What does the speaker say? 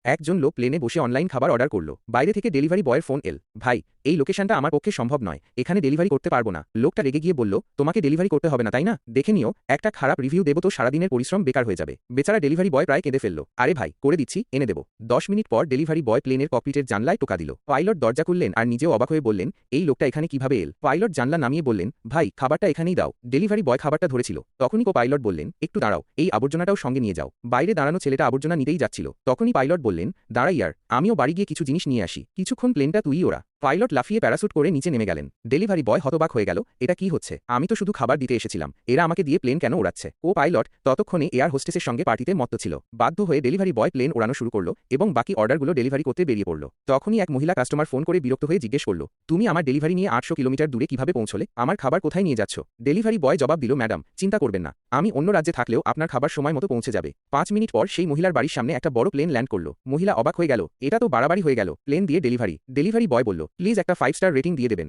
একজন লোক প্লেনে বসে অনলাইন খাবার অর্ডার করলো। বাইরে থেকে ডেলিভারি বয়ের ফোন এল। ভাই, এই লোকেশনটা আমার পক্ষে সম্ভব নয়, এখানে ডেলিভারি করতে পারবো না। লোকটা রেগে গিয়ে বলল, তোমাকে ডেলিভারি করতে হবে না তাই না, দেখে নিও, একটা খারাপ রিভিউ দেবো তো সারাদিনের পরিশ্রম বেকার হয়ে যাবে। বেচারা ডেলিভারি বয় প্রায় কেঁদে ফেলল। আরে ভাই, করে দিচ্ছি, এনে দেবো। 10 মিনিট পর ডেলিভারি বয় প্লেনের ককপিটের জানলায় টোকা দিল। পাইলট দরজা খুললেন আর নিজেও অবাক হয়ে বললেন, এই লোকটা এখানে কিভাবে এল। পাইলট জানলা নামিয়ে বললেন, ভাই খাবারটা এখানেই দাও। ডেলিভারি বয় খাবারটা ধরেছিল, তখনই পাইলট বললেন, একটু দাঁড়াও, এই আবর্জনাটাও সঙ্গে নিয়ে যাও। বাইরে দাঁড়ানো ছেলেটা আবর্জনা নিতেই যাচ্ছিল, তখনই পাইলট বললেন, দাঁড়াই ইয়ার, আমিও বাড়ি গিয়ে কিছু জিনিস নিয়ে আসি। কিছুক্ষণ প্লেনটা তুই ওরা। পাইলট লাফিয়ে প্যারাসুট করে নিচে নেমে গেলেন। ডেলিভারি বয় হতবাক হয়ে গেল, এটা কি হচ্ছে, আমি তো শুধু খাবার দিতে এসেছিলাম, এরা আমাকে দিয়ে প্লেন কেন ওড়াচ্ছে। পাইলট ততক্ষণে এয়ার হোস্টেসের সঙ্গে পার্টিতে মত্ত ছিল। বাধ্য হয়ে ডেলিভারি বয় প্লেন ওড়ানো শুরু করলো এবং বাকি অর্ডারগুলো ডেলিভারি করতে বেরিয়ে পড়ল। তখনই এক মহিলা কাস্টমার ফোন করে বিরক্ত হয়ে জিজ্ঞেস করল, তুমি আমার ডেলিভারি নিয়ে 800 কিলোমিটার দূরে কিভাবে পৌঁছলে, আমার খাবার কোথায় নিয়ে যাচ্ছ। ডেলিভারি বয় জবাব দিল, ম্যাডাম চিন্তা করবেন না, আমি অন্য রাজ্যে থাকলেও আপনার খাবার সময় মতো পৌঁছে যাবে। 5 মিনিট পর সেই মহিলার বাড়ির সামনে একটা বড় প্লেন ল্যান্ড করল। মহিলা অবাক হয়ে গেল, এটা তো বাড়াবাড়ি হয়ে গেল, প্লেন দিয়ে ডেলিভারি। ডেলিভারি বয় বলল, প্লিজ একটা 5 স্টার রেটিং দিয়ে দেবেন।